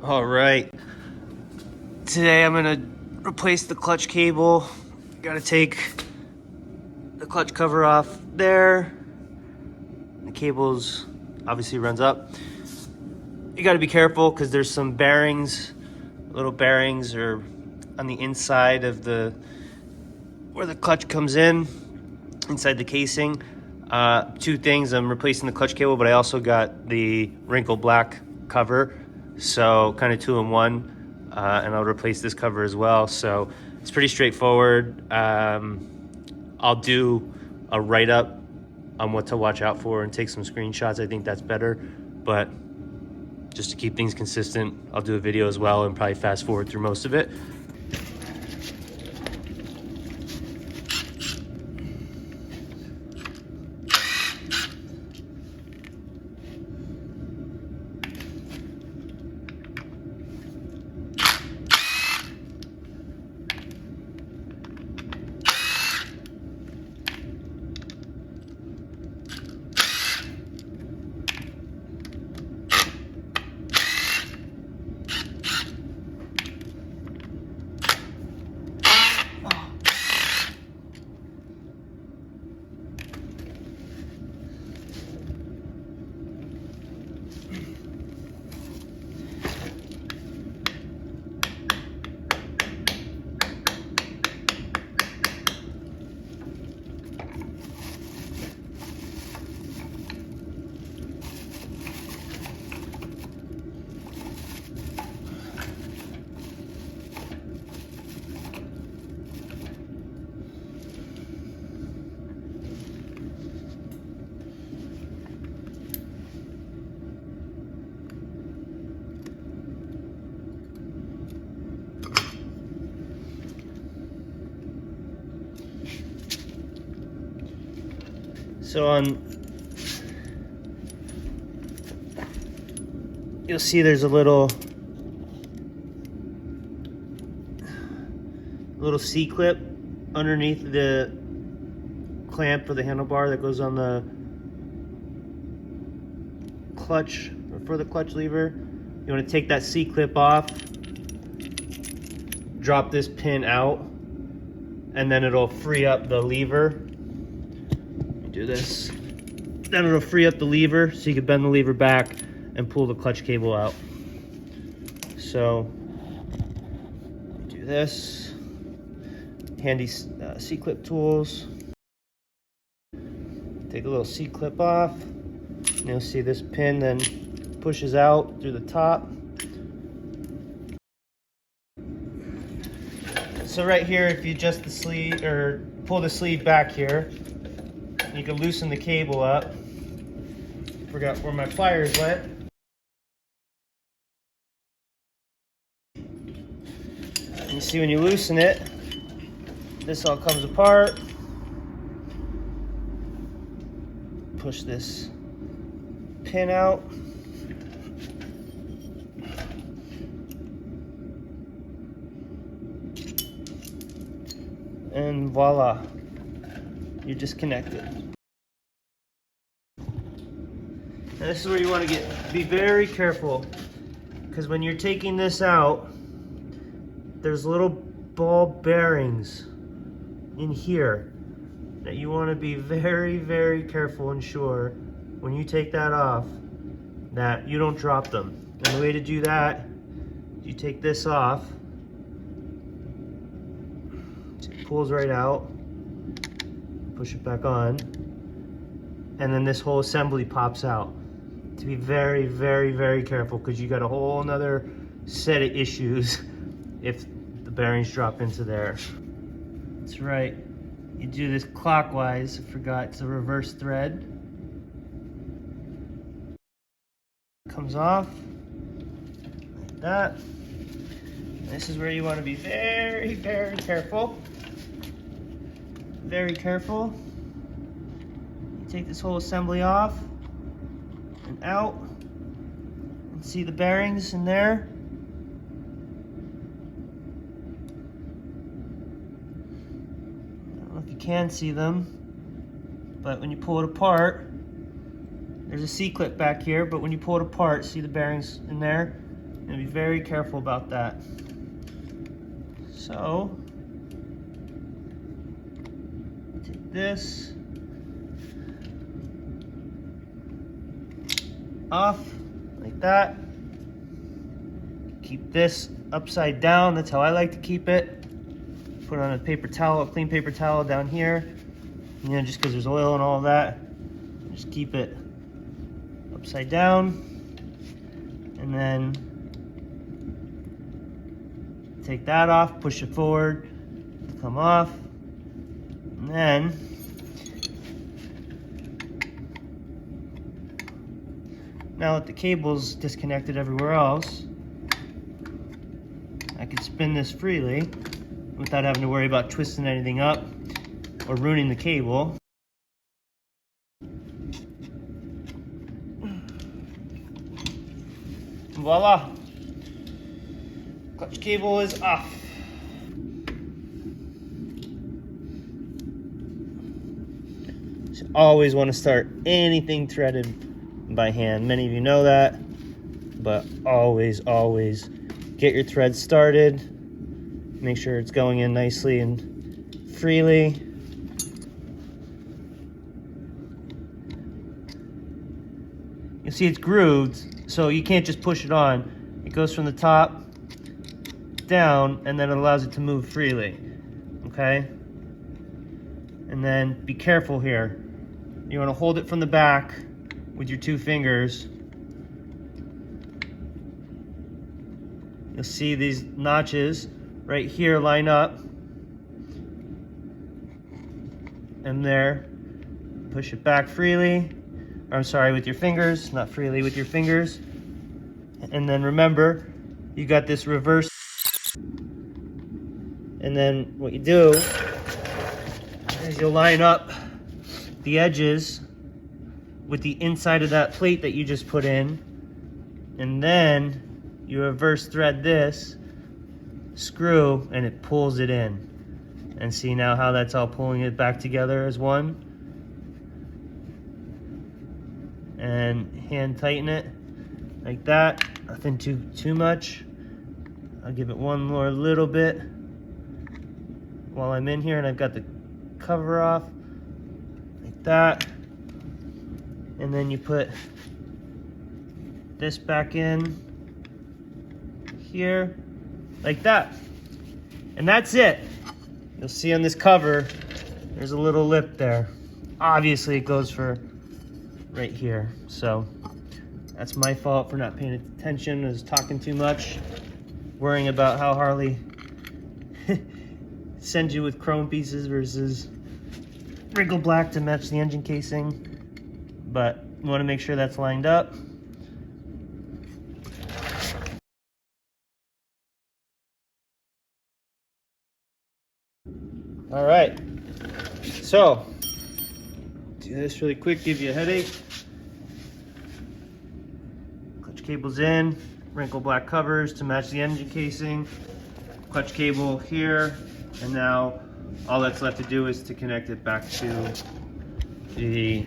All right, today I'm gonna replace the clutch cable. Gotta take the clutch cover off there. The cables obviously runs up. You gotta be careful because there's some bearings, little bearings are on the inside of where the clutch comes in, inside the casing. Two things, I'm replacing the clutch cable, but I also got the wrinkle black cover. So kind of two in one, and I'll replace this cover as well. So it's pretty straightforward. I'll do a write-up on what to watch out for and take some screenshots. I think that's better, but just to keep things consistent, I'll do a video as well and probably fast forward through most of it. So you'll see there's a little C-clip underneath the clamp for the handlebar that goes on the clutch, or for the clutch lever. You want to take that C-clip off, drop this pin out, and then it'll free up the lever. Do this, then it'll free up the lever so you can bend the lever back and pull the clutch cable out. So do this, handy C-clip tools. Take a little C-clip off, and you'll see this pin then pushes out through the top. So right here, if you adjust the sleeve or pull the sleeve back here, you can loosen the cable up. Forgot where my pliers went. And you see when you loosen it, this all comes apart. Push this pin out. And voila, you're disconnected. Now this is where you want to be very careful, because when you're taking this out, there's little ball bearings in here that you want to be very, very careful and sure when you take that off that you don't drop them. And the way to do that, you take this off, it pulls right out, push it back on, and then this whole assembly pops out. To be very, very, very careful, because you got a whole another set of issues if the bearings drop into there. That's right. You do this clockwise. I forgot, it's a reverse thread. Comes off like that. This is where you want to be very, very careful. Very careful. You take this whole assembly off and out, and see the bearings in there. I don't know if you can see them, but when you pull it apart, there's a C-clip back here, but when you pull it apart, see the bearings in there? And be very careful about that. So, take this off like that. Keep this upside down. That's how I like to keep it. Put on a paper towel, a clean paper towel down here. You know, just because there's oil and all of that. Just keep it upside down. And then take that off, push it forward, come off. And then now that the cable's disconnected everywhere else, I can spin this freely without having to worry about twisting anything up or ruining the cable. Voila! Clutch cable is off. So always want to start anything threaded by hand. Many of you know that, but always get your thread started. Make sure it's going in nicely and freely. You'll see it's grooved, so you can't just push it on. It goes from the top down, and then it allows it to move freely, okay? And then be careful here. You want to hold it from the back with your 2 fingers. You'll see these notches right here line up. And there, push it back freely. Or I'm sorry, with your fingers, not freely, with your fingers. And then remember, you got this reverse. And then what you do is you'll line up the edges with the inside of that plate that you just put in. And then you reverse thread this screw and it pulls it in. And see now how that's all pulling it back together as one. And hand tighten it like that. Nothing too much. I'll give it one more little bit while I'm in here, and I've got the cover off like that. And then you put this back in here like that. And that's it. You'll see on this cover, there's a little lip there. Obviously it goes for right here. So that's my fault for not paying attention. I was talking too much, worrying about how Harley sends you with chrome pieces versus wrinkle black to match the engine casing. But you want to make sure that's lined up. All right, so do this really quick, give you a headache. Clutch cable's in, wrinkle black covers to match the engine casing, clutch cable here, and now all that's left to do is to connect it back to the